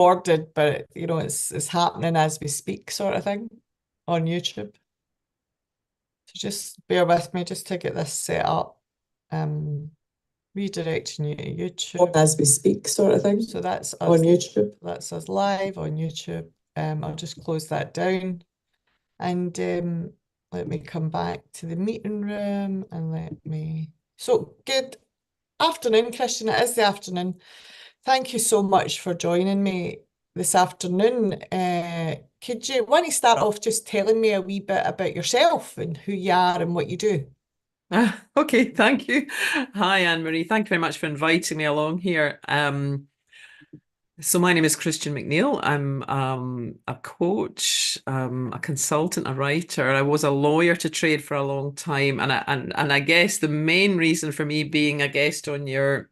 recorded, but it's happening as we speak, sort of thing, on YouTube. So just bear with me just to get this set up. Um, Redirecting you to YouTube. As we speak, sort of thing. So that's us on YouTube. That's us live on YouTube. I'll just close that down and let me come back to the meeting room and let me. So good afternoon, Christian. It is the afternoon. Thank you so much for joining me this afternoon. Could you want to start off just telling me a wee bit about yourself and who you are and what you do? Okay, thank you. Hi, Anne-Marie. Thank you very much for inviting me along here. So my name is Christian McNeill. I'm a coach, a consultant, a writer. I was a lawyer to trade for a long time, and I guess the main reason for me being a guest on your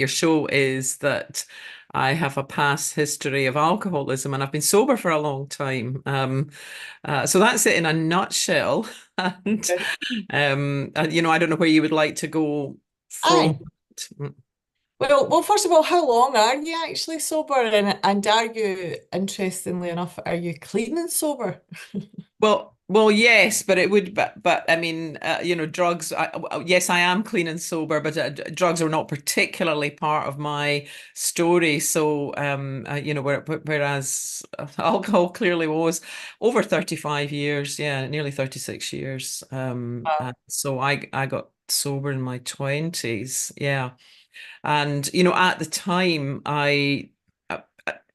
show is that I have a past history of alcoholism, and I've been sober for a long time. So that's it in a nutshell. And Good. I don't know where you would like to go from. Aye. Well, first of all, how long are you actually sober? And are you, interestingly enough, are you clean and sober? Well, yes, but it would, but I mean, drugs. Yes, I am clean and sober, but drugs are not particularly part of my story. So, whereas alcohol clearly was over 35 years, yeah, nearly 36 years. So I got sober in my 20s, yeah. And, at the time,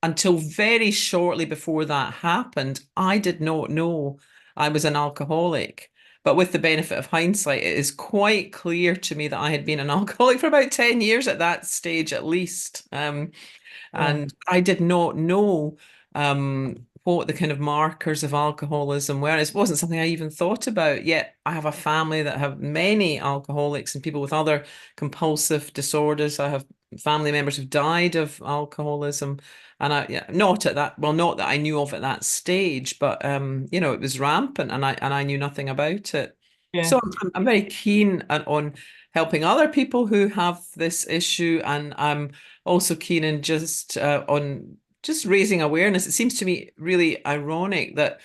until very shortly before that happened, I did not know I was an alcoholic. But with the benefit of hindsight, it is quite clear to me that I had been an alcoholic for about 10 years at that stage, at least. Yeah. And I did not know what the kind of markers of alcoholism were. It wasn't something I even thought about. Yet I have a family that have many alcoholics and people with other compulsive disorders. I have family members who've died of alcoholism. And yeah, not at that, well, not that I knew of at that stage, but it was rampant and I knew nothing about it. Yeah. So I'm very keen on helping other people who have this issue, and I'm also keen in just on just raising awareness. It seems to me really ironic that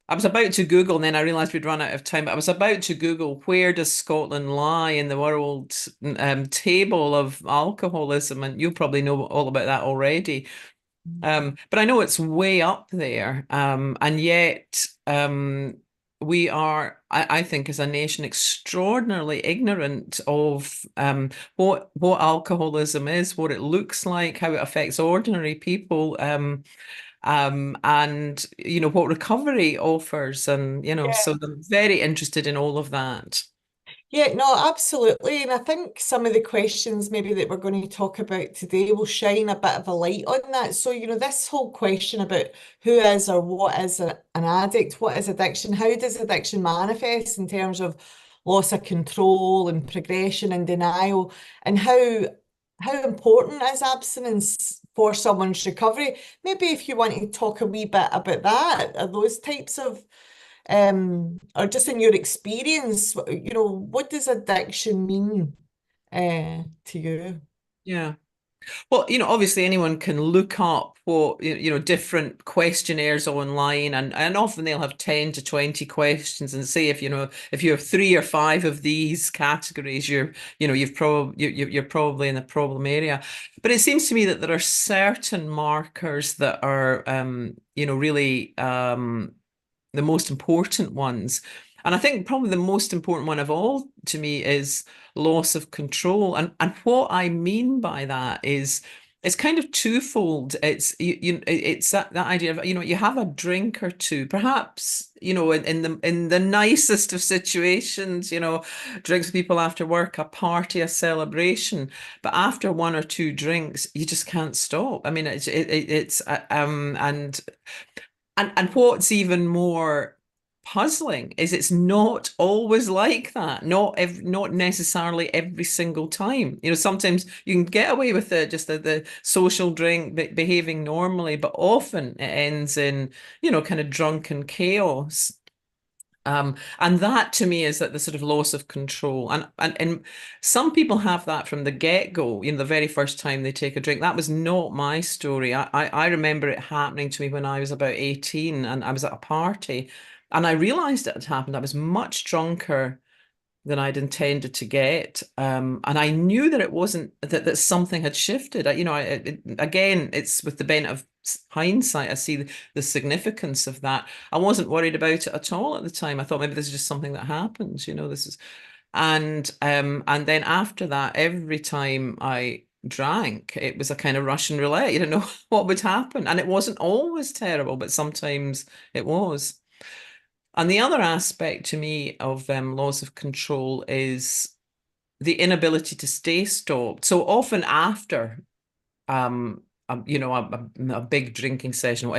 I was about to Google and then I realized we'd run out of time. But I was about to Google where does Scotland lie in the world table of alcoholism, and you'll probably know all about that already. But I know it's way up there, and yet we are, I think, as a nation, extraordinarily ignorant of what alcoholism is, what it looks like, how it affects ordinary people, and what recovery offers, and so I'm very interested in all of that. Yeah, no, absolutely. And I think some of the questions maybe that we're going to talk about today will shine a bit of a light on that. So, this whole question about who is or what is an addict, what is addiction, how does addiction manifest in terms of loss of control and progression and denial, and how important is abstinence for someone's recovery? Maybe if you want to talk a wee bit about that, are those types of or just in your experience, what does addiction mean to you? Yeah. Well, obviously anyone can look up what, different questionnaires online, and often they'll have 10 to 20 questions and say if you have three or five of these categories, you're probably in the problem area. But it seems to me that there are certain markers that are really the most important ones. And I think probably the most important one of all to me is loss of control. And what I mean by that is it's kind of twofold. It's that idea of you have a drink or two, perhaps in the nicest of situations, drinks with people after work, a party, a celebration. But after one or two drinks, you just can't stop. I mean, it's and what's even more puzzling is it's not always like that. Not necessarily every single time. Sometimes you can get away with the social drink, behaving normally, but often it ends in kind of drunken chaos. And that to me is that the sort of loss of control. And some people have that from the get-go, the very first time they take a drink. That was not my story. I remember it happening to me when I was about 18 and I was at a party and I realized it had happened. I was much drunker than I'd intended to get. And I knew that it wasn't that something had shifted. Again, it's with the benefit of hindsight, I see the significance of that. I wasn't worried about it at all at the time. I thought maybe this is just something that happens, this is, and then after that, every time I drank, it was a kind of Russian roulette. You didn't know what would happen. And it wasn't always terrible, but sometimes it was. And the other aspect to me of loss of control is the inability to stay stopped. So often after, a big drinking session,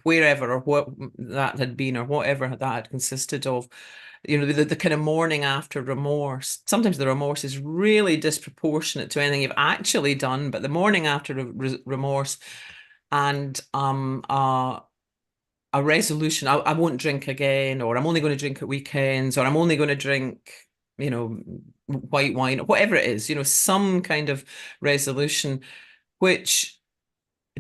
wherever or what that had been or whatever that had consisted of, the kind of morning after remorse. Sometimes the remorse is really disproportionate to anything you've actually done, but the morning after remorse and a resolution, I won't drink again, or I'm only going to drink at weekends, or I'm only going to drink, white wine, whatever it is, some kind of resolution, which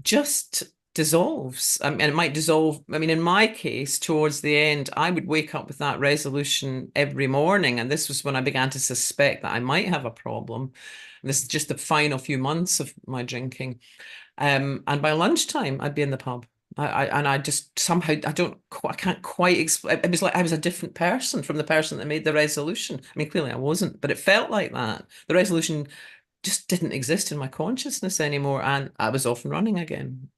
just dissolves. I mean, it might dissolve. I mean, in my case, towards the end, I would wake up with that resolution every morning. And this was when I began to suspect that I might have a problem. This is just the final few months of my drinking. And by lunchtime, I'd be in the pub. I just somehow I can't quite explain. It was like I was a different person from the person that made the resolution. I mean, clearly I wasn't, but it felt like that. The resolution just didn't exist in my consciousness anymore, and I was off and running again.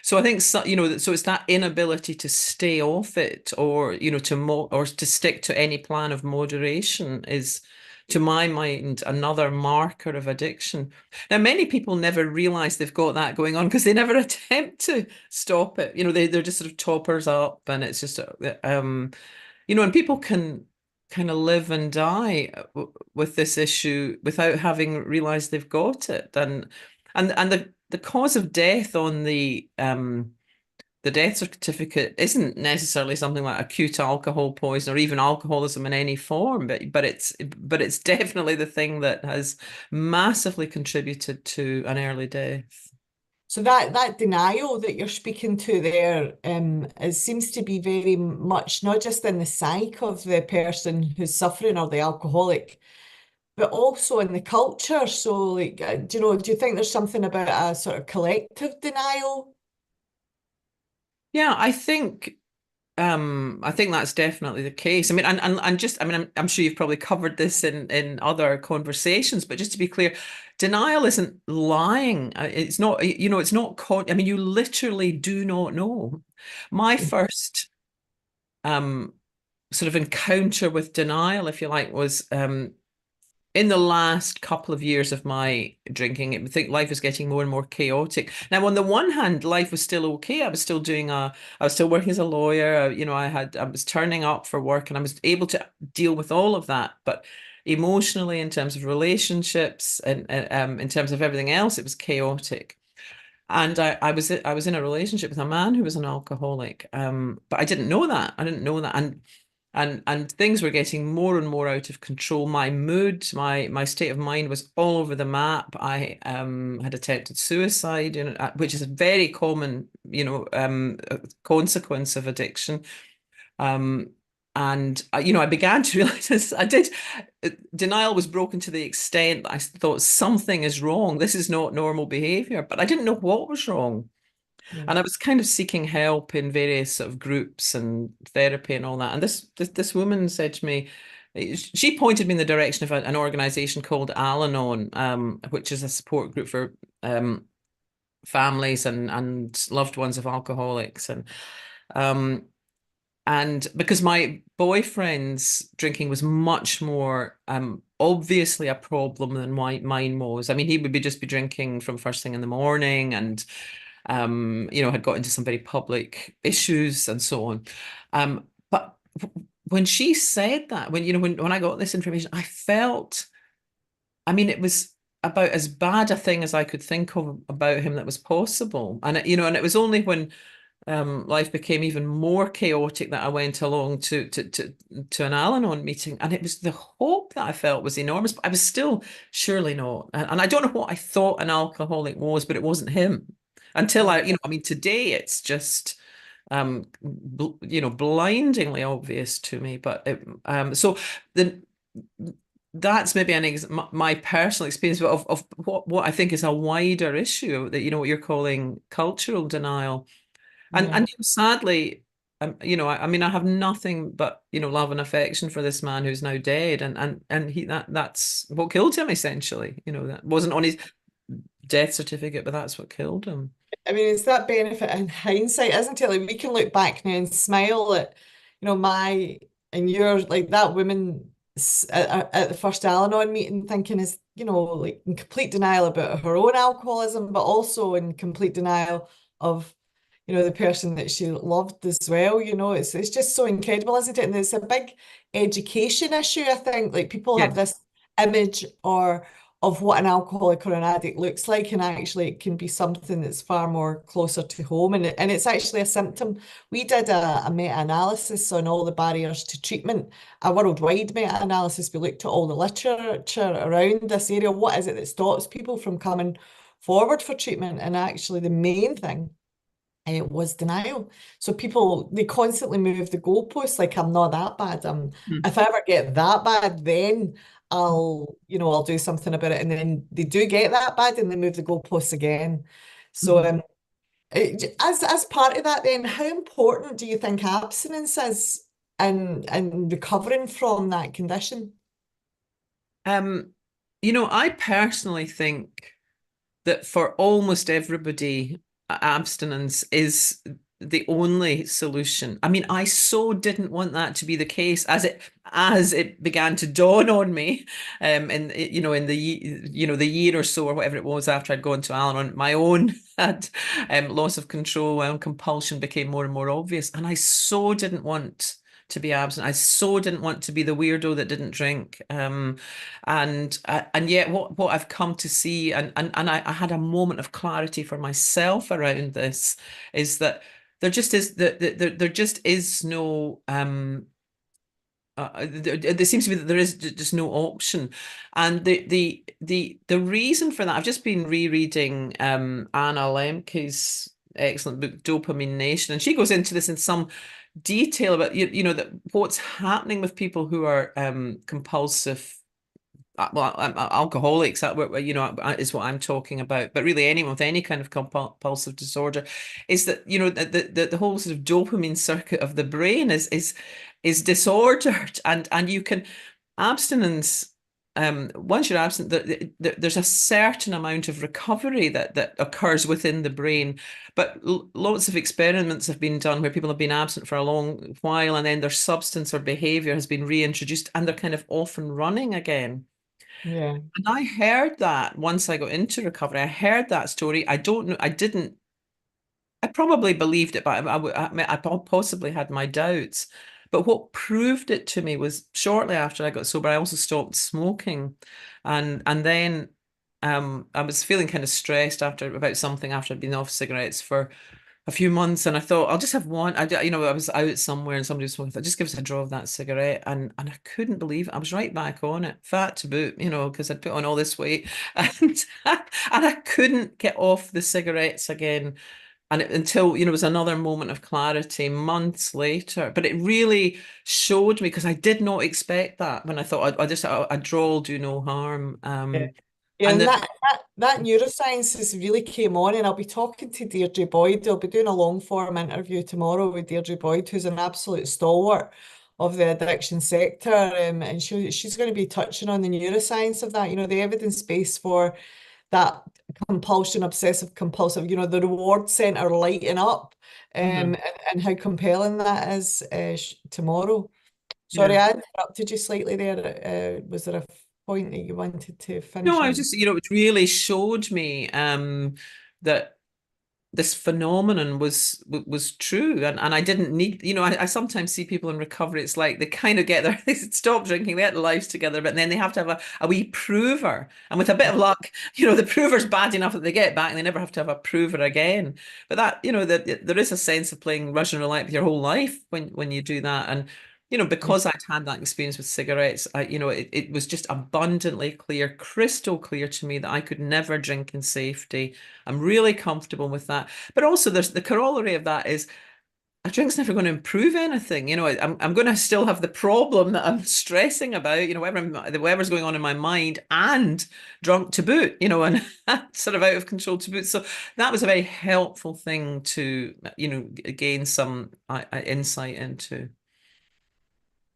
So I think so it's that inability to stay off it, or or to stick to any plan of moderation is, to my mind, another marker of addiction. Now, many people never realize they've got that going on because they never attempt to stop it. They're just sort of toppers up, and it's just, and people can kind of live and die with this issue without having realized they've got it. And the cause of death on the death certificate isn't necessarily something like acute alcohol poison or even alcoholism in any form, but it's definitely the thing that has massively contributed to an early death. So that denial that you're speaking to there, it seems to be very much not just in the psyche of the person who's suffering or the alcoholic, but also in the culture. So, like, do you think there's something about a sort of collective denial? Yeah, I think that's definitely the case. I mean, and just, I mean, I'm sure you've probably covered this in other conversations, but just to be clear, denial isn't lying. It's not, it's not, I mean, you literally do not know. My first um sort of encounter with denial, if you like, was in the last couple of years of my drinking. I think life was getting more and more chaotic. Now, on the one hand, life was still okay. I was still working as a lawyer. I was turning up for work and I was able to deal with all of that. But emotionally, in terms of relationships and in terms of everything else, it was chaotic. And I was in a relationship with a man who was an alcoholic. But I didn't know that. I didn't know that. And things were getting more and more out of control. My mood, my state of mind was all over the map. I had attempted suicide, which is a very common, consequence of addiction. Um, and I began to realize this. Denial was broken to the extent that I thought something is wrong. This is not normal behavior, but I didn't know what was wrong. Yeah. And I was kind of seeking help in various sort of groups and therapy and all that. And this woman said to me, she pointed me in the direction of an organization called Al-Anon, which is a support group for families and loved ones of alcoholics. Um, and because my boyfriend's drinking was much more obviously a problem than mine was. I mean, he would just be drinking from first thing in the morning and had got into some very public issues and so on. But when she said that, when I got this information, I felt, I mean, it was about as bad a thing as I could think of about him that was possible. And it was only when life became even more chaotic that I went along to an Al-Anon meeting, and it was the hope that I felt was enormous. But I was still surely not, and I don't know what I thought an alcoholic was, but it wasn't him until Yeah. I mean, today it's just blindingly obvious to me. But so the that's maybe my personal experience of what I think is a wider issue, that what you're calling cultural denial. Yeah. And sadly, I mean, I have nothing but love and affection for this man who's now dead, and that's what killed him essentially. That wasn't on his death certificate, but that's what killed him. I mean, it's that benefit in hindsight, isn't it? Like we can look back now and smile at, my and your like that woman at the first Al-Anon meeting thinking is, like in complete denial about her own alcoholism, but also in complete denial of, the person that she loved as well. It's just so incredible, isn't it? And it's a big education issue, I think. Like people Yeah. have this image or of what an alcoholic or an addict looks like, and actually it can be something that's far more closer to home, and it's actually a symptom. We did a meta-analysis on all the barriers to treatment, a worldwide meta-analysis. We looked at all the literature around this area. What is it that stops people from coming forward for treatment? And actually the main thing it was denial. So people, they constantly move the goalposts, like I'm not that bad. Mm. If I ever get that bad, then I'll do something about it. And then they do get that bad and they move the goalposts again. So Mhm. as part of that, then how important do you think abstinence is in recovering from that condition? Um, I personally think that for almost everybody, abstinence is the only solution. I mean, I so didn't want that to be the case as it began to dawn on me, in the year or so or whatever it was after I'd gone to Al-Anon, my own had loss of control and compulsion became more and more obvious, and I so didn't want to be absent. I so didn't want to be the weirdo that didn't drink. And yet what I've come to see, and I had a moment of clarity for myself around this, is that there just is no there seems to be that there is just no option. And the reason for that, I've just been rereading Anna Lemke's excellent book Dopamine Nation, and she goes into this in some detail about that what's happening with people who are compulsive, alcoholics, is what I'm talking about, but really anyone with any kind of compulsive disorder, is that the whole sort of dopamine circuit of the brain is disordered, and you can abstinence. Once you're absent, there's a certain amount of recovery that occurs within the brain, but lots of experiments have been done where people have been absent for a long while, and then their substance or behavior has been reintroduced, and they're kind of off and running again. Yeah. And I heard that once I got into recovery. I heard that story. I don't know. I didn't. I probably believed it, but I possibly had my doubts. But what proved it to me was shortly after I got sober, I also stopped smoking, and then I was feeling kind of stressed about something after I'd been off cigarettes for a few months, and I thought I'll just have one. I was out somewhere and somebody was smoking. I thought, just give us a draw of that cigarette, and I couldn't believe it. I was right back on it, fat to boot, because I'd put on all this weight, and and I couldn't get off the cigarettes again, until it was another moment of clarity months later. But it really showed me, because I did not expect that when I thought I just a draw will do no harm. Yeah. Yeah, And and the that neuroscience has really came on, and I'll be talking to Deirdre Boyd. I'll be doing a long form interview tomorrow with Deirdre Boyd, who's an absolute stalwart of the addiction sector, and she's going to be touching on the neuroscience of that. The evidence base for that compulsion, obsessive compulsive. The reward center lighting up, Mhm. and how compelling that is tomorrow. Sorry, Yeah. I interrupted you slightly there. Was there a point that you wanted to No, finish I was on? just, it really showed me that this phenomenon was true, and I didn't need, I sometimes see people in recovery, it's like they kind of get their they stop drinking, they get their lives together, but then they have to have a wee prover, and with a bit of luck, the prover's bad enough that they get back and they never have to have a prover again. But that, that there is a sense of playing Russian roulette with your whole life when you do that. And because I'd had that experience with cigarettes, it was just abundantly clear, crystal clear to me that I could never drink in safety. I'm really comfortable with that. But also, there's the corollary of that is a drink's never going to improve anything. I'm going to still have the problem that I'm stressing about, whatever's going on in my mind, and drunk to boot, and sort of out of control to boot. So that was a very helpful thing to, gain some insight into.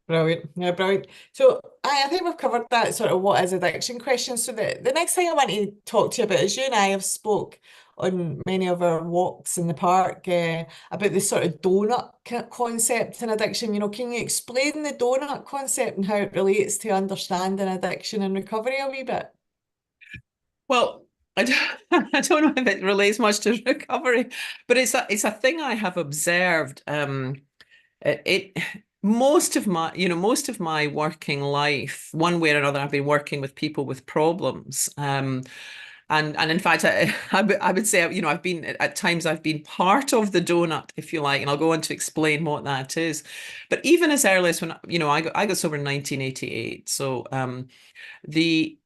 Brilliant. Yeah, brilliant. So I think we've covered that sort of what is addiction question. So the next thing I want to talk to you about is you and I have spoke on many of our walks in the park about this sort of donut concept in addiction. Can you explain the donut concept and how it relates to understanding addiction and recovery a wee bit? Well, I don't, I don't know if it relates much to recovery, but it's a thing I have observed. It most of my working life, one way or another, I've been working with people with problems. And in fact, I would say, I've been at times I've been part of the donut, if you like, and I'll go on to explain what that is. But even as early as when, I got sober in 1988. So the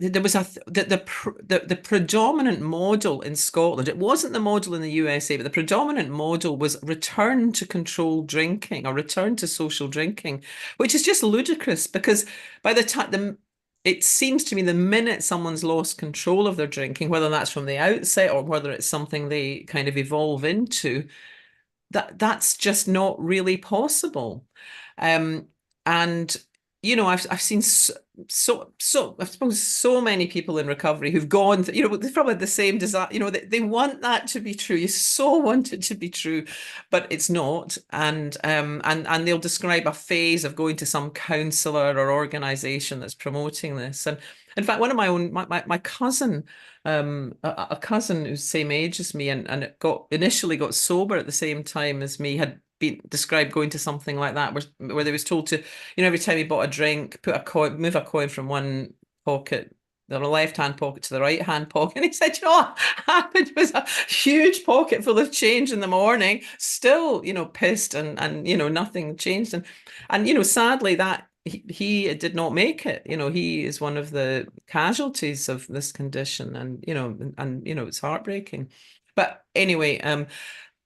there was the predominant model in Scotland. It wasn't the model in the USA, but the predominant model was return to controlled drinking or return to social drinking, which is just ludicrous because by the time it seems to me the minute someone's lost control of their drinking, whether that's from the outset or whether it's something they kind of evolve into, that's just not really possible. And I've seen so I suppose so many people in recovery who've gone they've probably the same desire, they want that to be true. You so want it to be true, but it's not. And they'll describe a phase of going to some counselor or organization that's promoting this. And in fact, one of my cousin, a cousin who's the same age as me, and it initially got sober at the same time as me, had been described going to something like that where they was told to, every time he bought a drink, move a coin from one pocket, the left-hand pocket to the right-hand pocket. And he said, what happened was a huge pocket full of change in the morning, still, pissed and nothing changed. And sadly that he did not make it. He is one of the casualties of this condition, and it's heartbreaking. But anyway,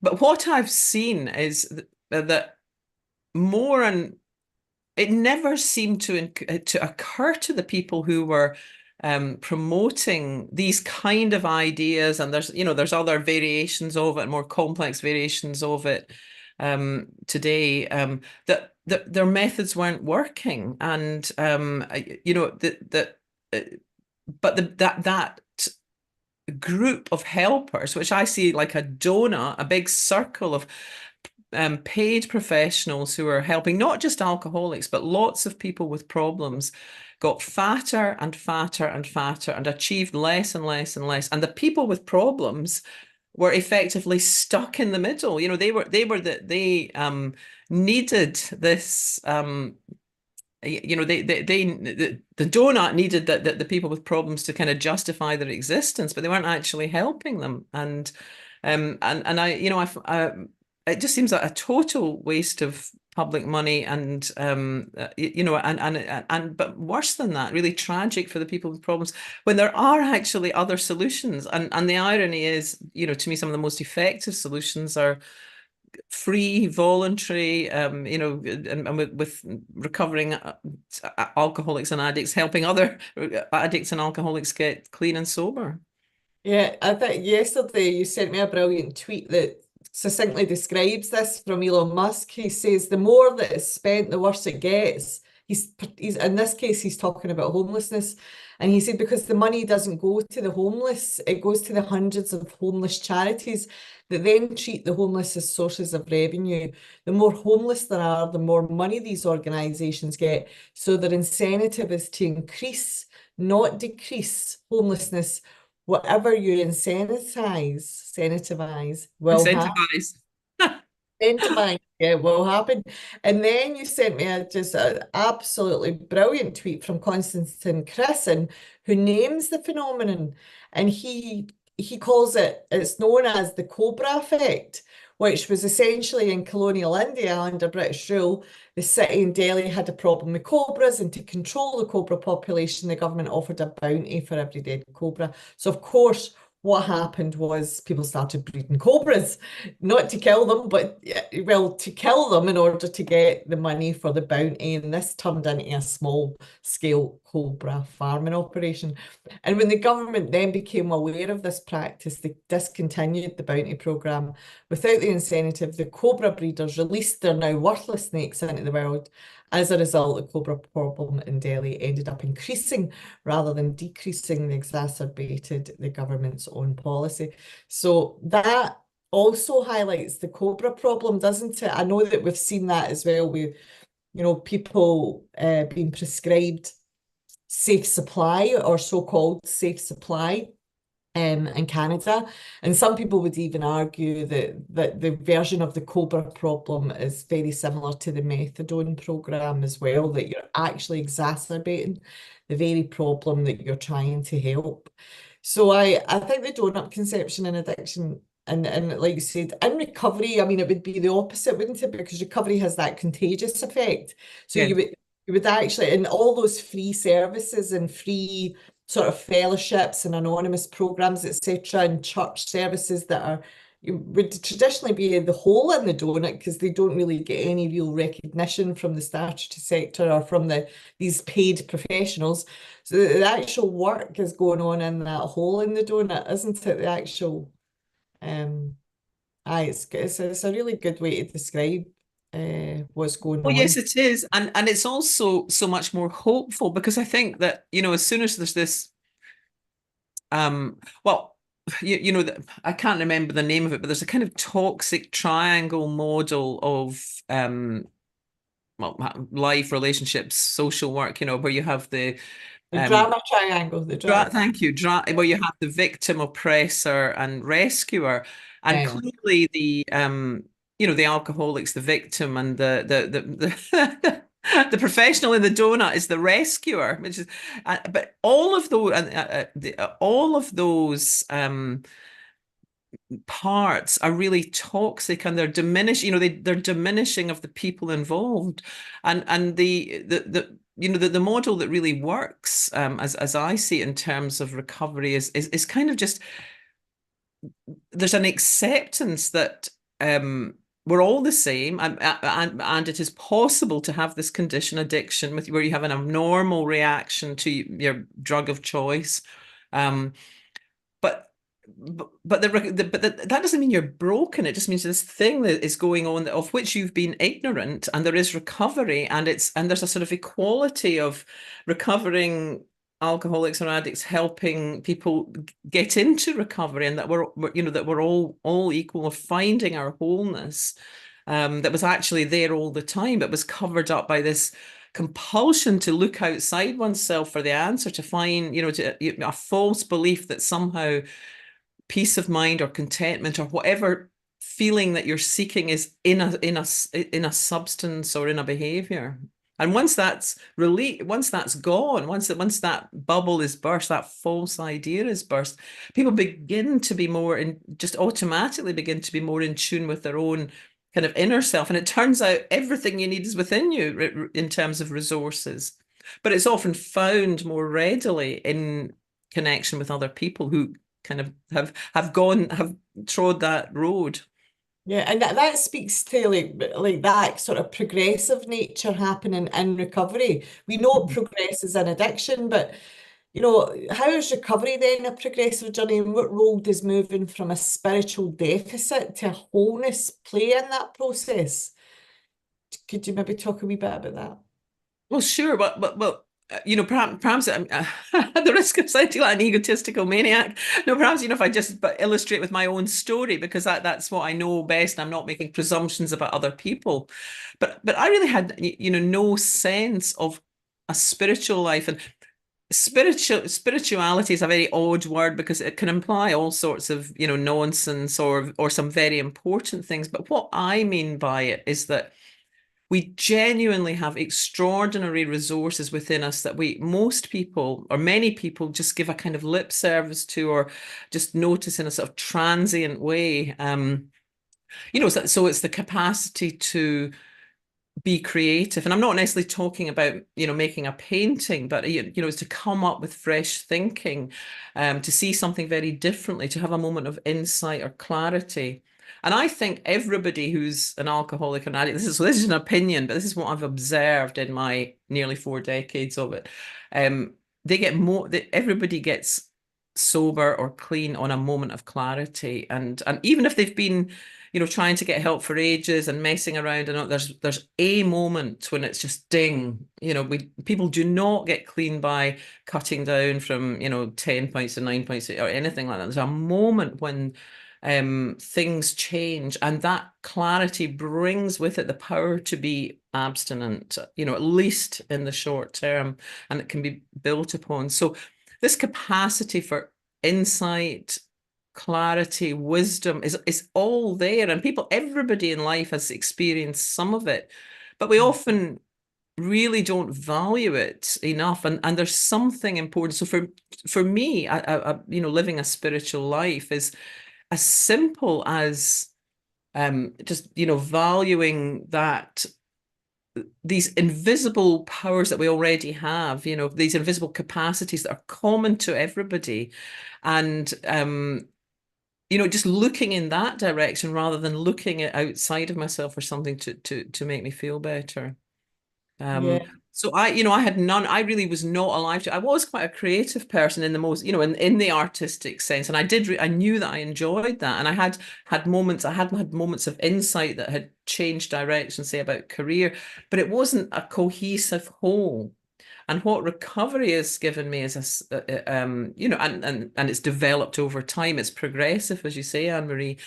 but what I've seen is that more, and it never seemed to occur to the people who were promoting these kind of ideas, and there's other variations of it, more complex variations of it today, that their methods weren't working, and that group of helpers, which I see like a donut, a big circle of paid professionals who are helping not just alcoholics, but lots of people with problems, got fatter and fatter and fatter and achieved less and less and less. And the people with problems were effectively stuck in the middle. They needed this the donut needed the people with problems to kind of justify their existence, but they weren't actually helping them. And it just seems like a total waste of public money, and but worse than that, really tragic for the people with problems, when there are actually other solutions. And the irony is, to me, some of the most effective solutions are free, voluntary, and with recovering alcoholics and addicts, helping other addicts and alcoholics get clean and sober. Yeah, I think yesterday you sent me a brilliant tweet that succinctly describes this from Elon Musk. He says the more that is spent, the worse it gets. He's in this case, he's talking about homelessness. And he said because the money doesn't go to the homeless, it goes to the hundreds of homeless charities that then treat the homeless as sources of revenue. The more homeless there are, the more money these organisations get. So their incentive is to increase, not decrease, homelessness, whatever you sensitivize will happen. Incentivize. Incentivize, yeah, will happen. And then you sent me just an absolutely brilliant tweet from Constantine Cresson, who names the phenomenon, and he calls it, it's known as the Cobra effect, which was essentially in colonial India under British rule. The city in Delhi had a problem with cobras, and to control the cobra population, the government offered a bounty for every dead cobra. So, of course, what happened was people started breeding cobras, not to kill them, but well, to kill them in order to get the money for the bounty. And this turned into a small scale cobra farming operation. And when the government then became aware of this practice, they discontinued the bounty programme. Without the incentive, the cobra breeders released their now worthless snakes into the world. As a result, the cobra problem in Delhi ended up increasing rather than decreasing. They exacerbated the government's own policy. So that also highlights the cobra problem, doesn't it? I know that we've seen that as well with, people being prescribed safe supply or so-called safe supply in Canada. And some people would even argue that the version of the Cobra problem is very similar to the methadone program as well, that you're actually exacerbating the very problem that you're trying to help. So I think the donut conception and addiction and like you said, in recovery, I mean, it would be the opposite, wouldn't it? Because recovery has that contagious effect. So Yeah. you would actually, in all those free services and free sort of fellowships and anonymous programs, etc., and church services that are would traditionally be the hole in the donut because they don't really get any real recognition from the statutory sector or from these paid professionals. So the actual work is going on in that hole in the donut, isn't it? The actual it's a really good way to describe what's going Well, yes, on. it is. And it's also so much more hopeful because I think that, as soon as there's this, well, I can't remember the name of it, but there's a kind of toxic triangle model of life, relationships, social work, where you have the The um drama triangle, the drama. thank you. Where you have the victim, oppressor, and rescuer, and Yeah. clearly the alcoholic's the victim, and the professional in the donut is the rescuer, which is, but all of those parts are really toxic, and they're they're diminishing of the people involved, and the model that really works, as I see it in terms of recovery, is kind of just, there's an acceptance that we're all the same, and it is possible to have this condition, addiction, where you have an abnormal reaction to your drug of choice, um, but that doesn't mean you're broken. It just means this thing that is going on, of which you've been ignorant, and there is recovery, and there's a sort of equality of recovering alcoholics or addicts helping people get into recovery, and that we're all equal of finding our wholeness, that was actually there all the time, but was covered up by this compulsion to look outside oneself for the answer, to find, a false belief that somehow peace of mind or contentment or whatever feeling that you're seeking is in a substance or in a behavior. And once that's gone, once that bubble is burst, that false idea is burst, people begin to be more just automatically begin to be more in tune with their own kind of inner self. And it turns out everything you need is within you in terms of resources, but it's often found more readily in connection with other people who kind of have trod that road. Yeah, and that speaks to like that sort of progressive nature happening in recovery. We know it progresses in addiction, but how is recovery then a progressive journey, and what role does moving from a spiritual deficit to wholeness play in that process? Could you maybe talk a wee bit about that? Well, sure, but perhaps at the risk of sounding like an egotistical maniac, no, perhaps, if I just illustrate with my own story, because that's what I know best. I'm not making presumptions about other people, but I really had, no sense of a spiritual life, and spirituality is a very odd word because it can imply all sorts of, nonsense or some very important things. But what I mean by it is that we genuinely have extraordinary resources within us that most people or many people just give a kind of lip service to, or just notice in a sort of transient way. So it's the capacity to be creative. And I'm not necessarily talking about, making a painting, but, it's to come up with fresh thinking, to see something very differently, to have a moment of insight or clarity. And I think everybody who's an alcoholic or an addict, this is an opinion, but this is what I've observed in my nearly 4 decades of it. They get more, everybody gets sober or clean on a moment of clarity. And even if they've been, trying to get help for ages and messing around, and there's a moment when it's just ding. People do not get clean by cutting down from 10 pints to 9 pints or anything like that. There's a moment when things change, and that clarity brings with it the power to be abstinent, at least in the short term, and it can be built upon. So this capacity for insight, clarity, wisdom is all there, and everybody in life has experienced some of it, but we often really don't value it enough, and there's something important. So for me, living a spiritual life is as simple as just valuing that these invisible powers that we already have, these invisible capacities that are common to everybody, and just looking in that direction rather than looking at outside of myself for something to make me feel better. Yeah. So I had none. I really was not alive to. I was quite a creative person in the most, in the artistic sense, and I knew that I enjoyed that, and I had moments. I had had moments of insight that had changed direction, say about career, but it wasn't a cohesive whole. And what recovery has given me is and it's developed over time. It's progressive, as you say, Anne-Marie.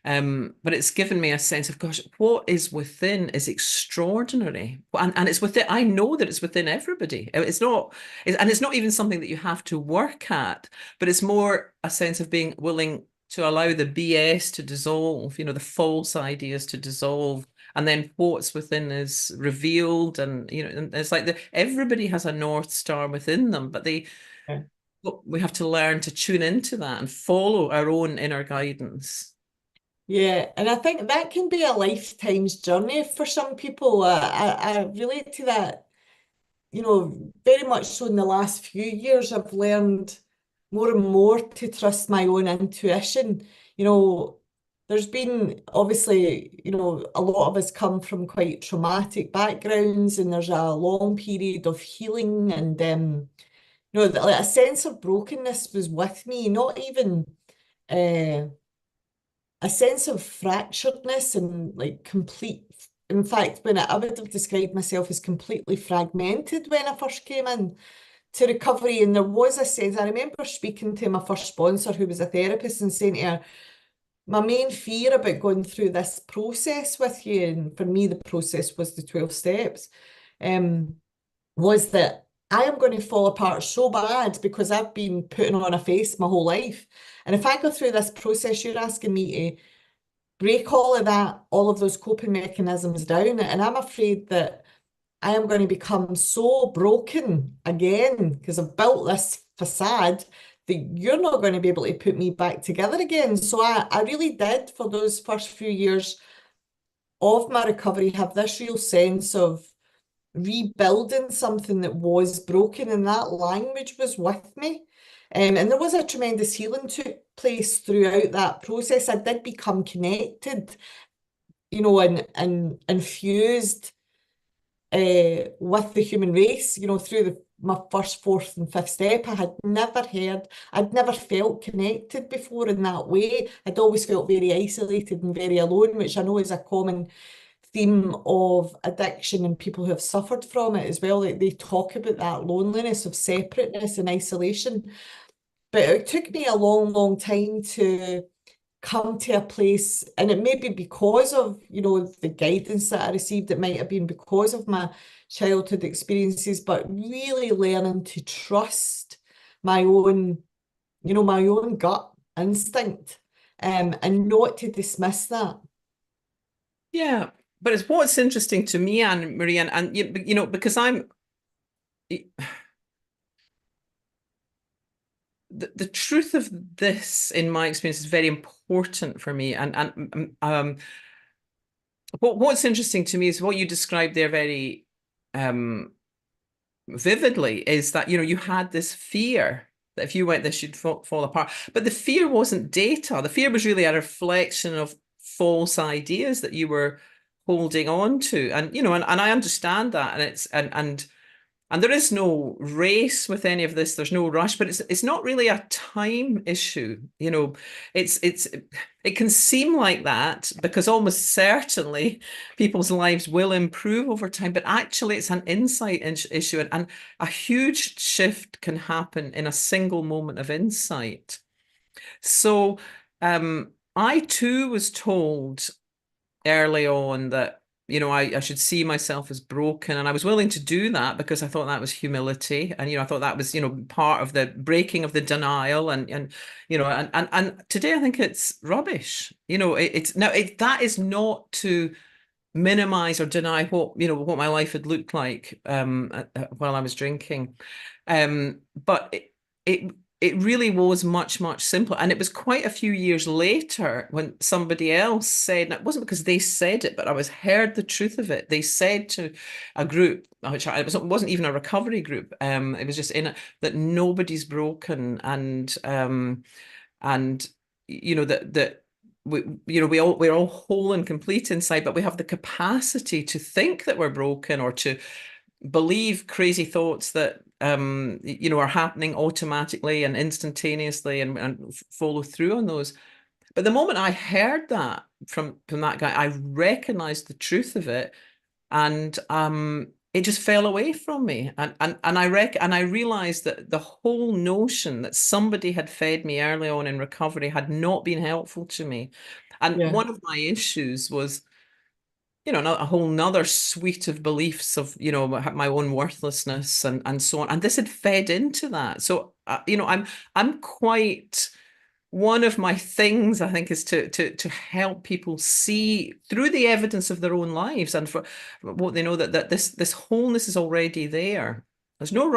But it's given me a sense of, gosh, what is within is extraordinary. And it's within, I know that it's within everybody. And it's not even something that you have to work at, but it's more a sense of being willing to allow the BS to dissolve, the false ideas to dissolve. And then what's within is revealed. And, and it's like everybody has a North Star within them, but we have to learn to tune into that and follow our own inner guidance. Yeah, and I think that can be a lifetime's journey for some people. I relate to that, very much so in the last few years. I've learned more and more to trust my own intuition. You know, there's been obviously, a lot of us come from quite traumatic backgrounds, and there's a long period of healing, and like a sense of brokenness was with me, not even uh a sense of fracturedness and like complete. In fact, I would have described myself as completely fragmented when I first came in to recovery. And there was a sense, I remember speaking to my first sponsor, who was a therapist, and saying to her, my main fear about going through this process with you, and for me, the process was the 12 steps, was that I am going to fall apart so bad because I've been putting on a face my whole life. And if I go through this process, you're asking me to break all of that, all of those coping mechanisms down. And I'm afraid that I am going to become so broken again because I've built this facade that you're not going to be able to put me back together again. So I really did, for those first few years of my recovery, have this real sense of rebuilding something that was broken, and that language was with me. And there was a tremendous healing took place throughout that process. I did become connected, and infused with the human race, through my first, fourth, and fifth step. I'd never felt connected before in that way. I'd always felt very isolated and very alone, which I know is a common theme of addiction and people who have suffered from it as well. Like, they talk about that loneliness of separateness and isolation. But it took me a long, long time to come to a place, and it may be because of, the guidance that I received, it might have been because of my childhood experiences, but really learning to trust my own, my own gut instinct, and not to dismiss that. Yeah, but it's what's interesting to me, Anne Marie, and because the truth of this, in my experience, is very important for me. And what's interesting to me is what you described there very vividly, is that you had this fear that if you went, this should fall apart. But the fear wasn't data. The fear was really a reflection of false ideas that you were holding on to. And I understand that. And there is no race with any of this. There's no rush, but it's not really a time issue. It can seem like that because almost certainly people's lives will improve over time, but actually it's an insight issue, and a huge shift can happen in a single moment of insight. So I too was told early on that I should see myself as broken, and I was willing to do that because I thought that was humility, and I thought that was part of the breaking of the denial, and today I think it's rubbish. It's now that is not to minimize or deny what my life had looked like while I was drinking, but it it really was much, much simpler. And it was quite a few years later when somebody else said, and it wasn't because they said it, but I was heard the truth of it. They said to a group, which it wasn't even a recovery group, it was just in it, that nobody's broken, and that we're all whole and complete inside, but we have the capacity to think that we're broken, or to believe crazy thoughts that are happening automatically and instantaneously, and follow through on those. But the moment I heard that from that guy, I recognized the truth of it, and it just fell away from me. And I realized that the whole notion that somebody had fed me early on in recovery had not been helpful to me. And Yeah. one of my issues was a whole nother suite of beliefs of, my own worthlessness, and so on. And this had fed into that. So, I'm quite, one of my things, I think, is to help people see through the evidence of their own lives, and for what they know, that this wholeness is already there. There's no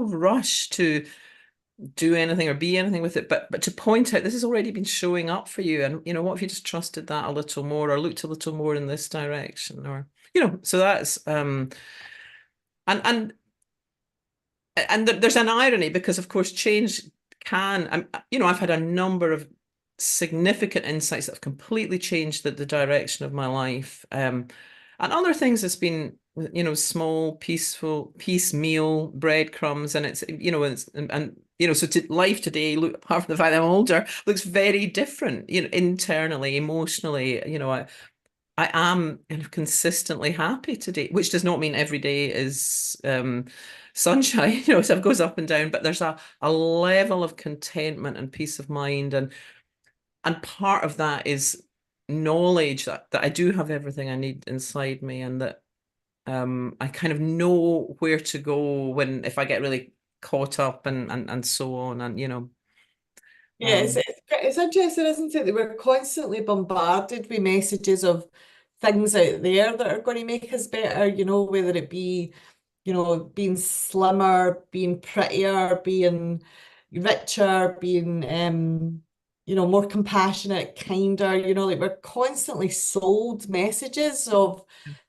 rush to do anything or be anything with it, but to point out this has already been showing up for you, and what if you just trusted that a little more, or looked a little more in this direction, or so that's and there's an irony, because of course change can, I've had a number of significant insights that have completely changed the direction of my life, and other things has been small peaceful piecemeal breadcrumbs, and it's so life today, look, apart from the fact that I'm older, looks very different, internally, emotionally. I am kind of consistently happy today, which does not mean every day is sunshine, so it goes up and down, but there's a level of contentment and peace of mind, and part of that is knowledge that I do have everything I need inside me, and that I kind of know where to go if I get really caught up, and so on, and Yeah, it's, um it's it's interesting, isn't it, that we're constantly bombarded with messages of things out there that are going to make us better, whether it be, being slimmer, being prettier, being richer, being more compassionate, kinder, like we're constantly sold messages of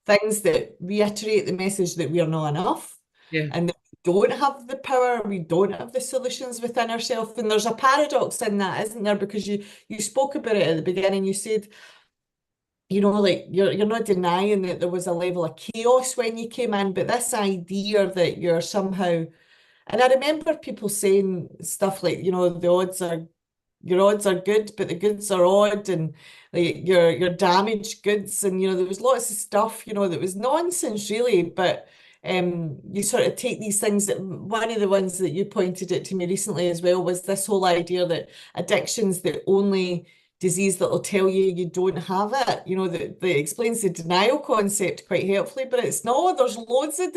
things that reiterate the message that we are not enough, yeah. and that we don't have the power, we don't have the solutions within ourselves. And there's a paradox in that, isn't there? Because you spoke about it at the beginning. You said, like you're not denying that there was a level of chaos when you came in, but this idea that you're somehow, and I remember people saying stuff like, your odds are good, but the goods are odd, and like your damaged goods, and there was lots of stuff, that was nonsense really, but you sort of take these things. That one of the ones that you pointed out to me recently as well was this whole idea that addiction's the only disease that will tell you you don't have it. You know, that explains the denial concept quite helpfully, but it's not. There's loads of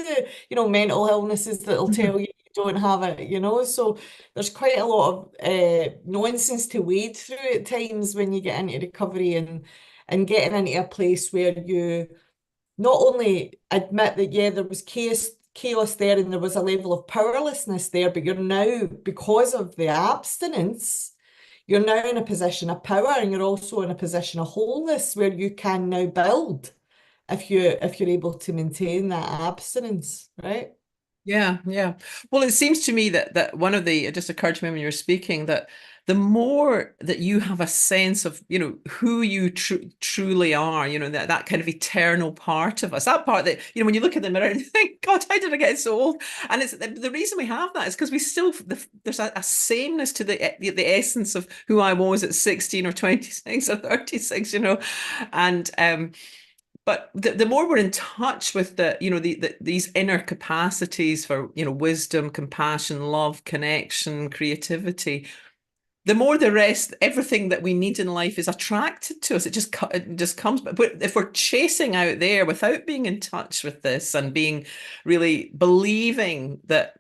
mental illnesses that will Mhm. tell you you don't have it, So there's quite a lot of nonsense to wade through at times when you get into recovery and getting into a place where you not only admit that, yeah, there was chaos there and there was a level of powerlessness there, but you're now, because of the abstinence, you're now in a position of power and you're also in a position of wholeness where you can now build if you're able to maintain that abstinence, right? Yeah, yeah. Well, it seems to me that one of the, it just occurred to me when you were speaking, that the more that you have a sense of, who you truly are, that kind of eternal part of us, that part that, when you look in the mirror and you think, God, how did I get so old? And it's the reason we have that is because we still, there's a sameness to the essence of who I was at 16 or 26 or 36, and but the more we're in touch with these inner capacities for wisdom, compassion, love, connection, creativity, the more the rest, everything that we need in life is attracted to us. It just comes. But if we're chasing out there without being in touch with this and being really believing that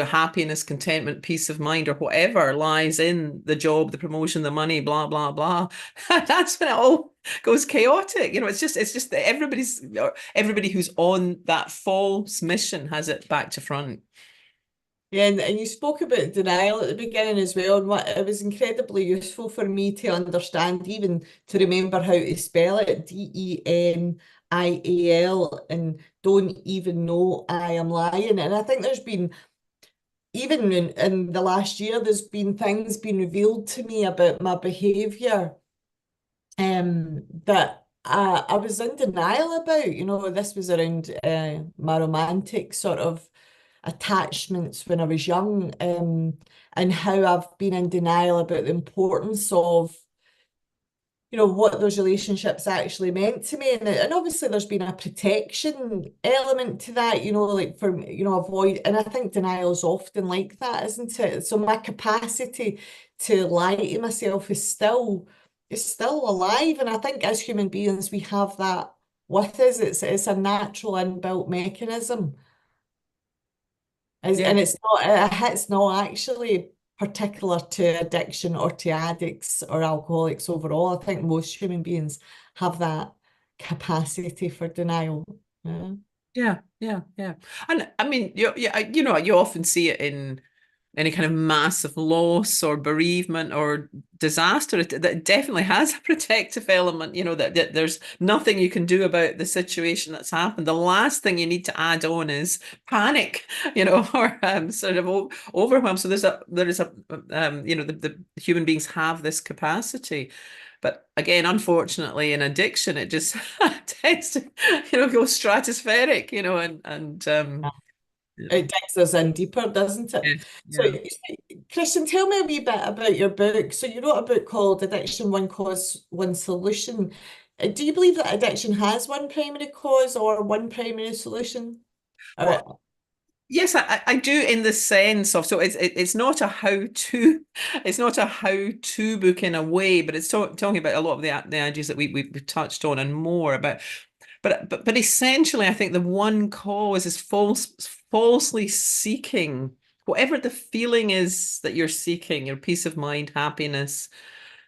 happiness, contentment, peace of mind, or whatever lies in the job, the promotion, the money, blah blah blah, that's when it all goes chaotic. It's just that everybody who's on that false mission has it back to front. Yeah, and you spoke about denial at the beginning as well, and what it was incredibly useful for me to understand, even to remember how to spell it, Denial, and don't even know I am lying. And I think there's been, even in the last year, there's been things being revealed to me about my behaviour that I was in denial about. This was around my romantic sort of attachments when I was young, and how I've been in denial about the importance of, what those relationships actually meant to me. And obviously there's been a protection element to that, like for, avoid, and I think denial is often like that, isn't it? So my capacity to lie to myself is still alive. And I think as human beings, we have that with us. It's a natural inbuilt mechanism. Yeah. And it's not actually particular to addiction or to addicts or alcoholics overall. I think most human beings have that capacity for denial. Yeah. Yeah, yeah, yeah. And I mean, you often see it in any kind of massive loss or bereavement or disaster. That definitely has a protective element, that there's nothing you can do about the situation that's happened. The last thing you need to add on is panic, or sort of overwhelm. So the human beings have this capacity. But again, unfortunately, in addiction, it just tends to, go stratospheric, It digs us in deeper, doesn't it? yeah, So, yeah. Christian, tell me a wee bit about your book. So, you wrote a book called Addiction, One Cause, One Solution. Do you believe that addiction has one primary cause or one primary solution? Well, Or, yes, I do in the sense of, so it's not a how to it's not a how to book in a way, but it's talking about a lot of the ideas that we've touched on and more about. But essentially, I think the one cause is falsely seeking whatever the feeling is that you're seeking, your peace of mind, happiness,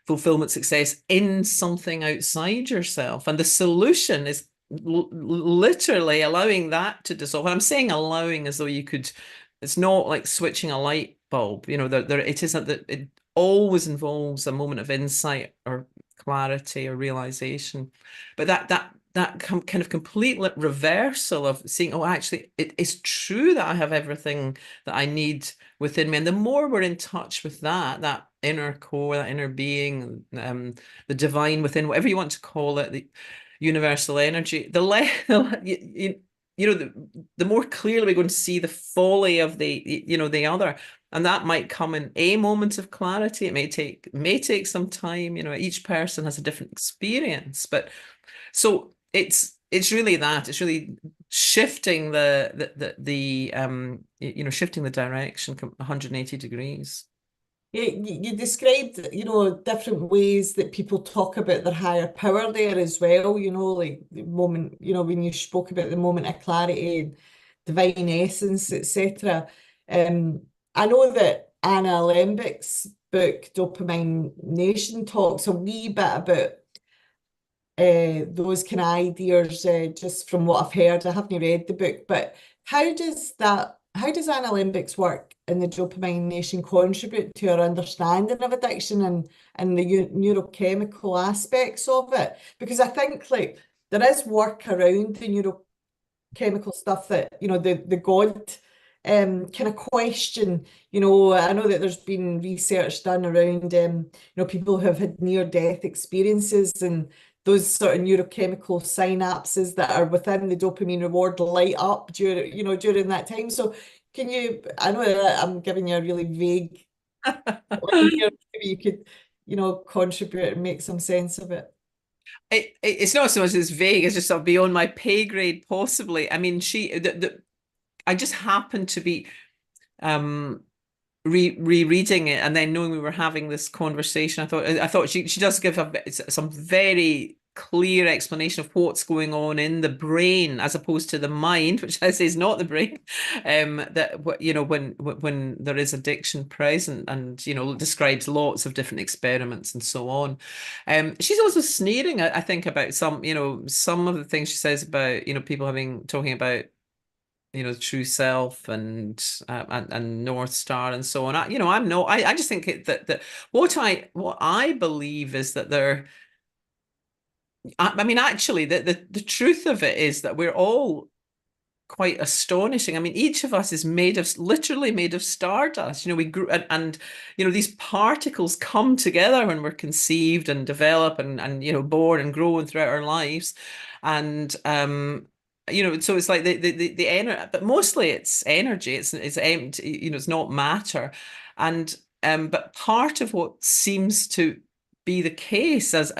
fulfillment, success in something outside yourself. And the solution is literally allowing that to dissolve. And I'm saying allowing as though it's not like switching a light bulb. It isn't that it always involves a moment of insight or clarity or realization. But that kind of complete reversal of seeing, oh, actually, it is true that I have everything that I need within me. And the more we're in touch with that inner core, that inner being, the divine within, whatever you want to call it, the universal energy, the more clearly we're going to see the folly of the other. And that might come in a moment of clarity. It may take some time. Each person has a different experience, but so it's really that. It's really shifting shifting the direction 180 degrees. You described, different ways that people talk about their higher power there as well, like the moment, when you spoke about the moment of clarity and divine essence, etc. I know that Anna Lembach's book, Dopamine Nation, talks a wee bit about those kind of ideas, just from what I've heard. I haven't read the book, but how does Anna Lembach's work in the Dopamine Nation contribute to our understanding of addiction and the neurochemical aspects of it? Because I think like there is work around the chemical stuff that the God kind of question. I know that there's been research done around people who have had near-death experiences, and those sort of neurochemical synapses that are within the dopamine reward light up during that time. So I know that I'm giving you a really vague line here, maybe you could contribute and make some sense of it. It's not so much as vague, it's just sort of beyond my pay grade, possibly. I mean, I just happened to be um rereading it, and then knowing we were having this conversation, I thought she does give some very clear explanation of what's going on in the brain as opposed to the mind, which I say is not the brain. That when there is addiction present, and describes lots of different experiments and so on. She's also sneering, I think, about some of the things she says about people talking about true self and North Star and so on. I'm no, I just think that what I believe is that I mean, actually, the truth of it is that we're all quite astonishing. I mean, each of us is literally made of stardust. We grew, and these particles come together when we're conceived and develop and born and grow and throughout our lives. And so it's like the energy, but mostly it's energy. It's empty, it's not matter. And but part of what seems to be the case as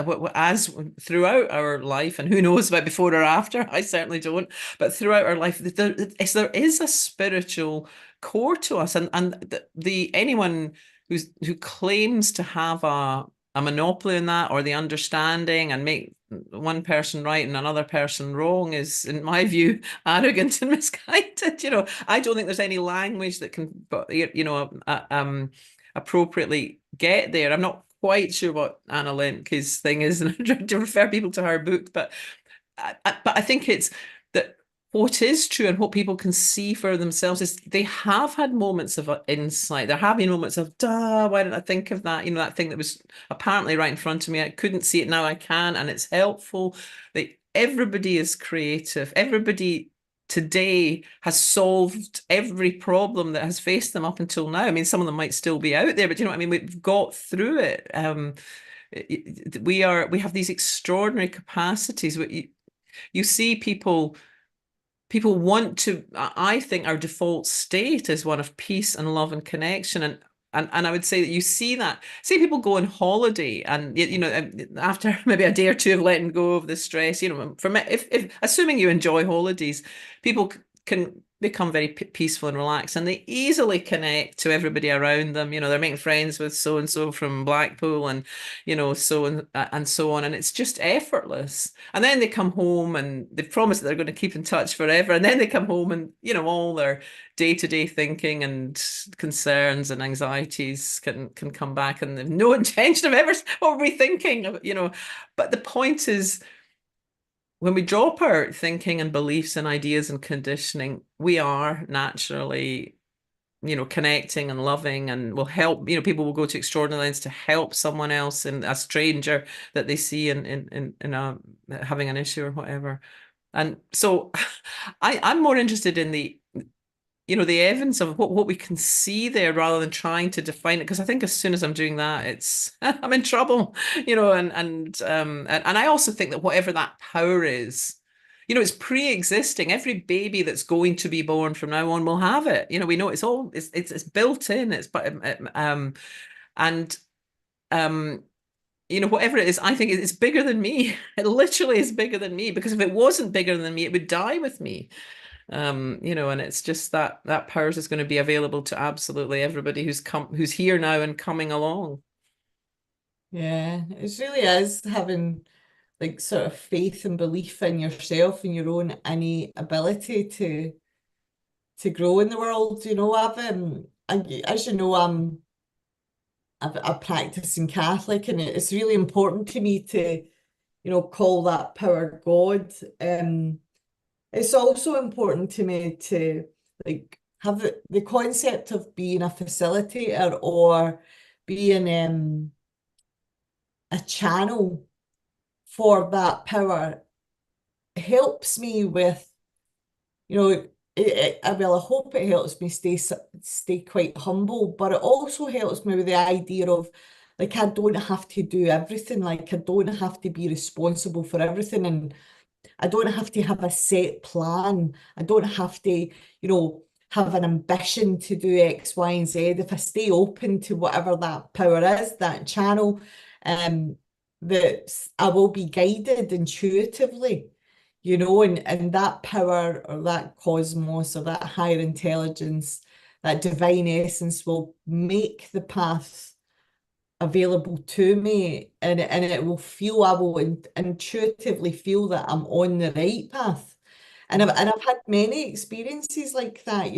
throughout our life, and who knows about before or after, I certainly don't, but throughout our life, there is a spiritual core to us, and the anyone who claims to have a monopoly in that, or the understanding, and make one person right and another person wrong, is, in my view, arrogant and misguided. I don't think there's any language that can, appropriately get there. I'm not quite sure what Anna Lemke's thing is, and I try to refer people to her book, but I think it's that what is true and what people can see for themselves is they have had moments of insight. There have been moments of, duh, why didn't I think of that? That thing that was apparently right in front of me. I couldn't see it, now I can, and it's helpful. That everybody is creative. Everybody today has solved every problem that has faced them up until now. I mean, some of them might still be out there, but you know what I mean? We've got through it. We have these extraordinary capacities. You see people want to, I think our default state is one of peace and love and connection. And I would say that you see people go on holiday, and after maybe a day or two of letting go of the stress, for me, if assuming you enjoy holidays, people can become very peaceful and relaxed, and they easily connect to everybody around them. They're making friends with so and so from Blackpool, and and so on, and it's just effortless. And then they come home and they promise that they're going to keep in touch forever, and then they come home and all their day-to-day thinking and concerns and anxieties can come back, and they've no intention of ever what were we thinking. But the point is, when we drop our thinking and beliefs and ideas and conditioning, we are naturally, connecting and loving, and will help. People will go to extraordinary lengths to help someone else, and a stranger that they see in having an issue or whatever. And so, I'm more interested in the evidence of what we can see there, rather than trying to define it, because I think as soon as I'm doing that, it's I'm in trouble. And I also think that whatever that power is, it's pre-existing. Every baby that's going to be born from now on will have it. We know it's built in. And whatever it is, I think it's bigger than me. It literally is bigger than me, because if it wasn't bigger than me, it would die with me. And it's just that powers is going to be available to absolutely everybody who's here now and coming along. Yeah, it really is having like sort of faith and belief in yourself and your own innate ability to grow in the world. As you know, I'm a practicing Catholic, and it's really important to me to, call that power God. It's also important to me to like have the concept of being a facilitator or being a channel for that power helps me with, I hope it helps me stay quite humble, but it also helps me with the idea of like I don't have to do everything, like I don't have to be responsible for everything, and I don't have to have a set plan. I don't have to, have an ambition to do X, Y, and Z. If I stay open to whatever that power is, that channel, um, that I will be guided intuitively, and that power or that cosmos or that higher intelligence, that divine essence will make the path available to me, and it will feel, I will intuitively feel that I'm on the right path. And I've had many experiences like that,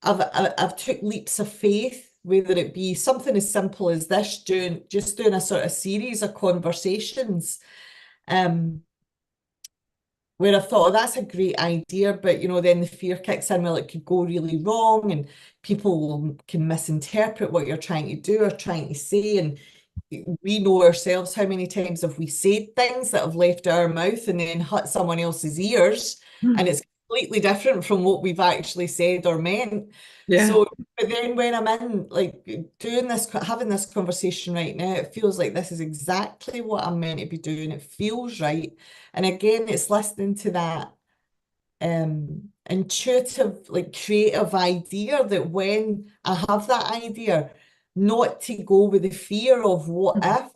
I've took leaps of faith, whether it be something as simple as this, doing a sort of series of conversations, um, where I thought, oh, that's a great idea, but then the fear kicks in, well, it could go really wrong, and people can misinterpret what you're trying to do or trying to say. And we know ourselves, how many times have we said things that have left our mouth and then hurt someone else's ears, and it's completely different from what we've actually said or meant. Yeah. So, but then when I'm in like doing this, having this conversation right now, it feels like this is exactly what I'm meant to be doing. It feels right. And again, it's listening to that intuitive, like creative idea, that when I have that idea, not to go with the fear of what if,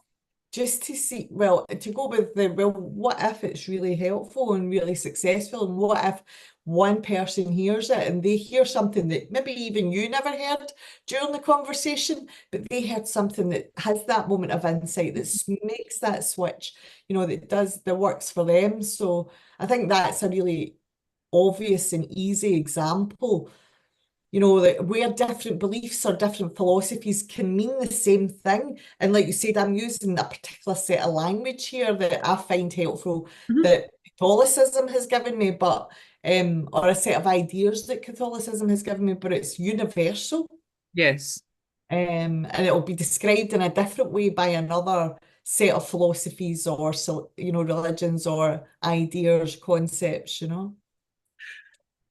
just to see, well, to go with what if it's really helpful and really successful, and what if one person hears it and they hear something that maybe even you never heard during the conversation, but they heard something that has that moment of insight that makes that switch, that works for them. So I think that's a really obvious and easy example, that where different beliefs or different philosophies can mean the same thing. And like you said, I'm using a particular set of language here that I find helpful, Mhm. that Catholicism has given me, but or a set of ideas that Catholicism has given me, but it's universal. Yes. And it'll be described in a different way by another set of philosophies or religions or ideas, concepts.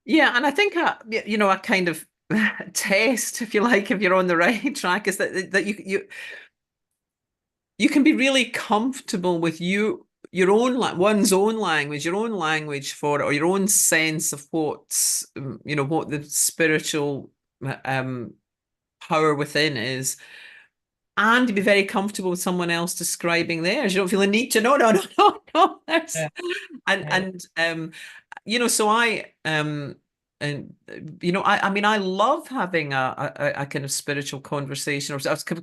Yeah, and I think a kind of test, if you like, if you're on the right track, is that you can be really comfortable with your own one's own language, your own language for it, or your own sense of what the spiritual um power within is, and to be very comfortable with someone else describing theirs. You don't feel a need to no, no, no. There's Yeah, and yeah, and so I mean, I love having a kind of spiritual conversation,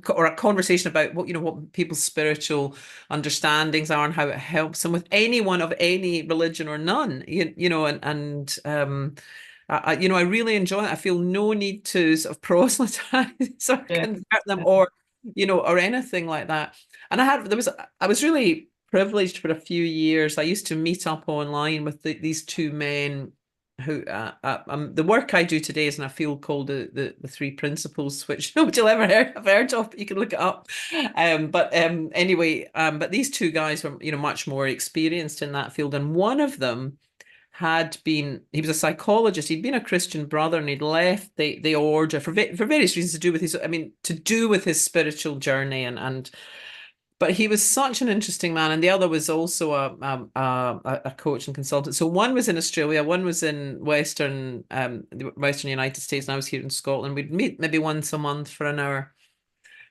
or a conversation about what people's spiritual understandings are and how it helps them, with anyone of any religion or none. I really enjoy it. I feel no need to sort of proselytize or yeah, convert them, yeah, or anything like that. And I was really privileged for a few years. I used to meet up online with these two men who the work I do today is in a field called the three principles, which nobody will ever have heard of, but you can look it up. But these two guys were much more experienced in that field, and one of them he was a psychologist. He'd been a Christian brother, and he'd left the order for various reasons, to do with his spiritual journey, and but he was such an interesting man. And the other was also a coach and consultant. So one was in Australia, one was in the Western United States, and I was here in Scotland. We'd meet maybe once a month for an hour.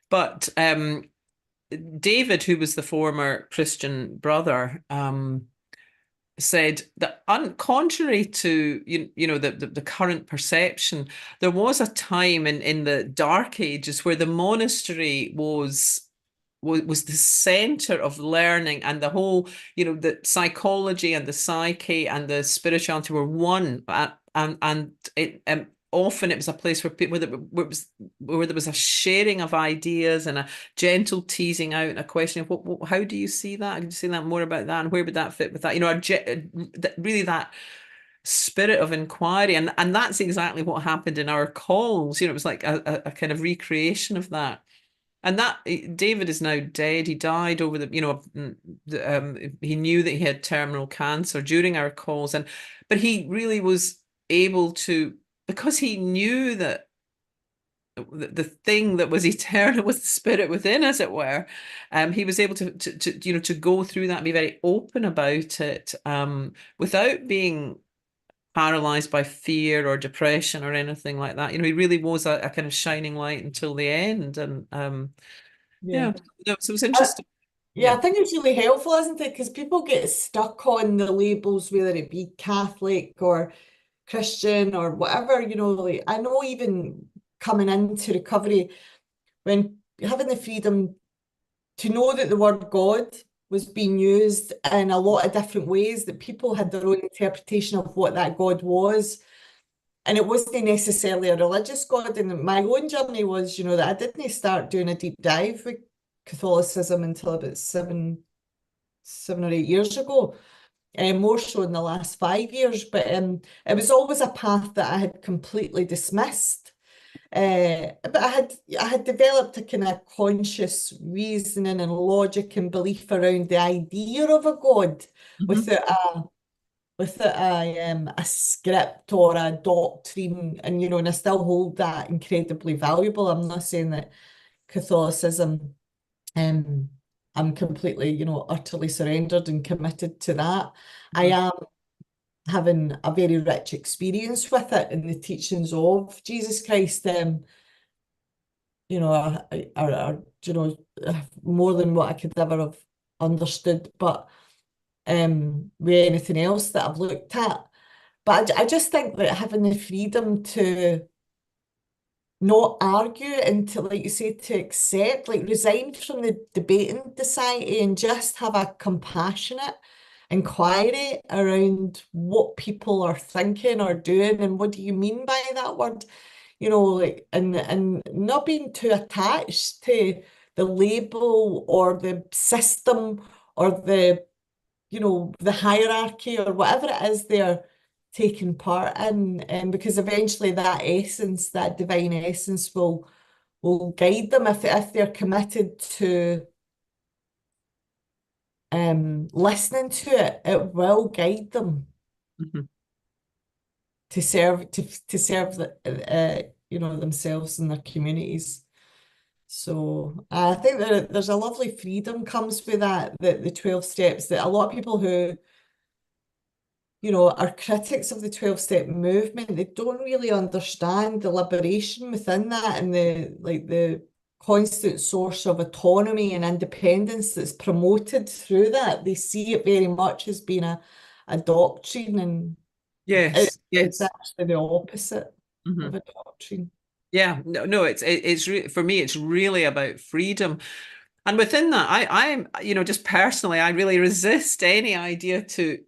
But David, who was the former Christian brother, said that, contrary to the current perception, there was a time in the Dark Ages where the monastery was the center of learning, and the whole, the psychology and the psyche and the spirituality were one. And it often it was a place where people where there was a sharing of ideas and a gentle teasing out and a question of how do you see that? Can you say that more about that? And where would that fit with that? Really that spirit of inquiry. And that's exactly what happened in our calls. It was like a kind of recreation of that. And that David is now dead. He died over he knew that he had terminal cancer during our calls, but he really was able to, because he knew that the thing that was eternal was the spirit within, as it were. He was able to go through that and be very open about it, without being paralyzed by fear or depression or anything like that. He really was a kind of shining light until the end. And Yeah. yeah, no, so it was Uh, interesting. yeah, Yeah. I think it's really helpful, isn't it? Because people get stuck on the labels, whether it be Catholic or Christian or whatever, like I know even coming into recovery, when having the freedom to know that the word God was being used in a lot of different ways, that people had their own interpretation of what that God was. And it wasn't necessarily a religious God. And my own journey was, that I didn't start doing a deep dive with Catholicism until about 7 or 8 years ago, and more so in the last 5 years. But it was always a path that I had completely dismissed. But I had developed a kind of conscious reasoning and logic and belief around the idea of a God Mhm. without a script or a doctrine, and I still hold that incredibly valuable. I'm not saying that Catholicism, um, I'm completely, utterly surrendered and committed to that. I Mhm. am having a very rich experience with it in the teachings of Jesus Christ. More than what I could ever have understood, but with anything else that I've looked at. But I just think that having the freedom to not argue and to, like you say, to accept, like resign from the debating society and just have a compassionate inquiry around what people are thinking or doing and what do you mean by that word, like and not being too attached to the label or the system or the hierarchy or whatever it is they're taking part in, because eventually that essence, that divine essence, will guide them if they're committed to listening to it. It will guide them Mhm. to serve themselves and their communities. So I think that there's a lovely freedom comes with that, the 12 steps, that a lot of people who are critics of the 12-step movement, they don't really understand the liberation within that and the constant source of autonomy and independence that's promoted through that. They see it very much as being a doctrine, and Yes, it's yes. actually the opposite of Mhm. a doctrine. Yeah, no, no, for me, it's really about freedom. And within that, I'm, just personally, I really resist any idea to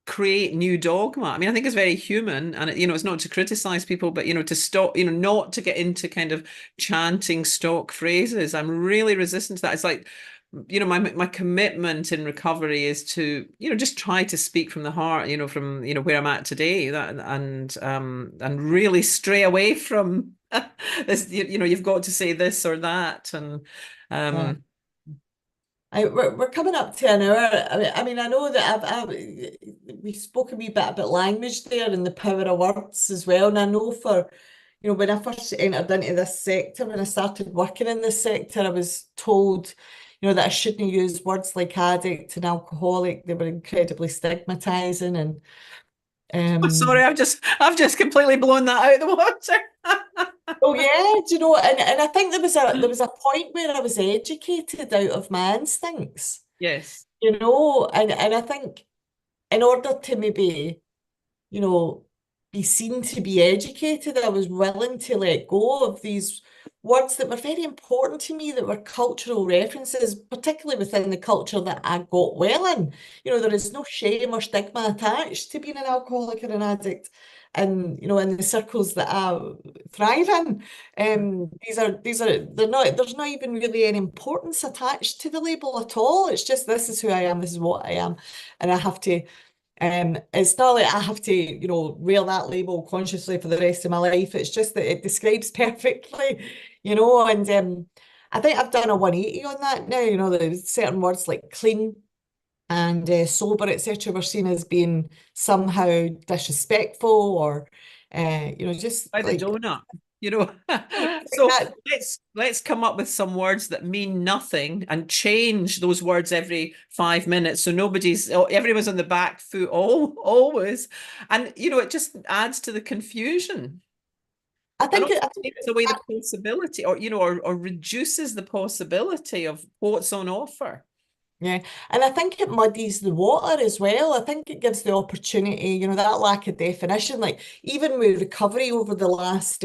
create new dogma. I mean, I think it's very human, and it's not to criticize people, but to stop, not to get into kind of chanting stock phrases. I'm really resistant to that. It's like, my commitment in recovery is to, just try to speak from the heart, from where I'm at today, that and really stray away from this. You've got to say this or that, and Yeah. um, We're coming up to an hour. I mean, I know that we spoke a wee bit about language there and the power of words as well. And I know when I first entered into this sector, when I started working in this sector, I was told, that I shouldn't use words like addict and alcoholic. They were incredibly stigmatizing. And sorry, I've just completely blown that out of the water. oh yeah, and I think there was a point where I was educated out of my instincts, Yes. and I think. in order to maybe, you know, be seen to be educated, I was willing to let go of these words that were very important to me, that were cultural references, particularly within the culture that I got well in. You know, there is no shame or stigma attached to being an alcoholic or an addict. And you know, in the circles that I thrive in, they're not, there's not even really any importance attached to the label at all. It's just, this is who I am, this is what I am, and I have to it's not like I have to, you know, wear that label consciously for the rest of my life. It's just that it describes perfectly, you know, and I think I've done a 180 on that now. You know, there's certain words like clean and sober, etc., were seen as being somehow disrespectful or, you know, just By the like, donut, you know. like So that. let's come up with some words that mean nothing and change those words every 5 minutes, so everyone's on the back foot always, and you know, it just adds to the confusion and also I think takes away the possibility, or you know, or reduces the possibility of what's on offer. yeah, and I think it muddies the water as well. I think it gives the opportunity, you know, that lack of definition. Like even with recovery over the last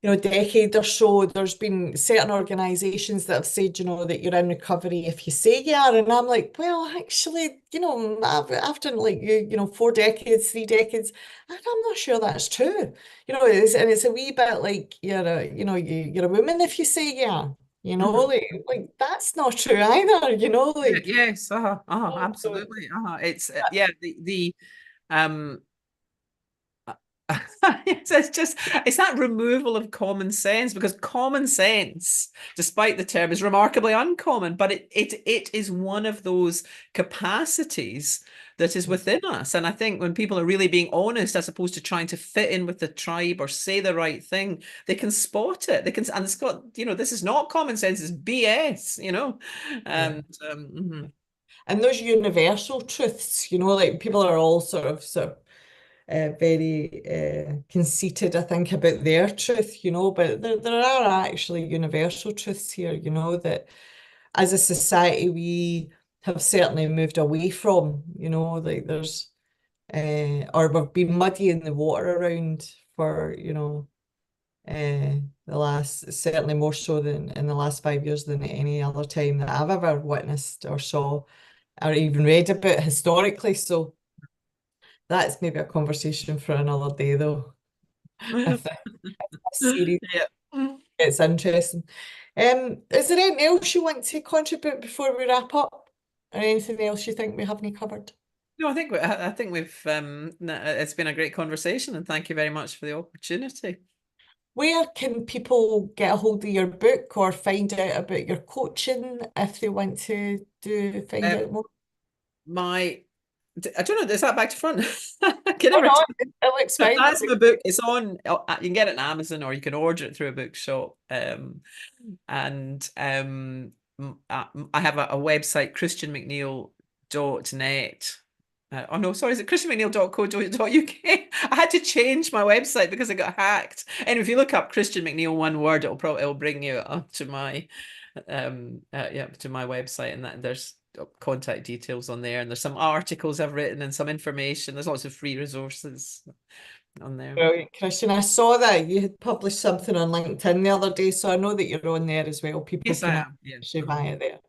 you know, decade or so, there's been certain organisations that have said, you know, that you're in recovery if you say you are. And I'm like, well, actually, you know, after like you know, 4 decades, 3 decades, I'm not sure that's true. You know, and it's a wee bit like you're a, you know, you're a woman if you say you are. You know, Mhm. like that's not true either. You know, Yeah, like. yes, So absolutely, it's yeah, the um it's just, it's that removal of common sense, because common sense, despite the term, is remarkably uncommon, but it is one of those capacities that is within us. And I think when people are really being honest, as opposed to trying to fit in with the tribe or say the right thing, they can spot it. They can, and it's got, you know, this is not common sense, it's BS, you know. yeah. And And those universal truths, you know, like people are all sort of very conceited, I think, about their truth, you know, but there are actually universal truths here, you know, that as a society we have certainly moved away from, you know, like there's, or we've been muddying the water around for, you know, the last, certainly more so than in the last 5 years than at any other time that I've ever witnessed or saw or even read about historically. So that's maybe a conversation for another day, though. If this series yeah. gets interesting. Is there anything else you want to contribute before we wrap up? Or anything else you think we haven't covered? No, I think we've it's been a great conversation, and thank you very much for the opportunity. Where can people get a hold of your book or find out about your coaching if they want to find Um, out more? my I don't know, is that back to front? I can Oh never no, tell. it looks fine. That's my book. It's on. You can get it on Amazon, or you can order it through a bookshop. And I have a website, christianmcneil.net. Oh no, sorry, is it christianmcneil.co.uk? I had to change my website because it got hacked. And if you look up Christian McNeill one word, it'll bring you up to my yeah, to my website, and that there's contact details on there, and there's some articles I've written and some information. There's lots of free resources on there. Brilliant, Christian. I saw that you had published something on LinkedIn the other day, so I know that you're on there as well. People Yes, I can am. Yeah. actually via there.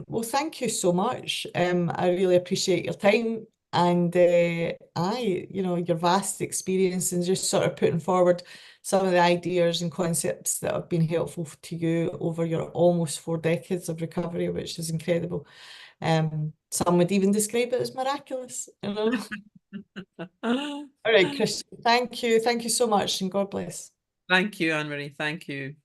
Well, thank you so much. I really appreciate your time and you know, your vast experience and just sort of putting forward some of the ideas and concepts that have been helpful to you over your almost 4 decades of recovery, which is incredible. Some would even describe it as miraculous, you know. All right, Christian, thank you. Thank you so much, and God bless. Thank you, Anne Marie. Thank you.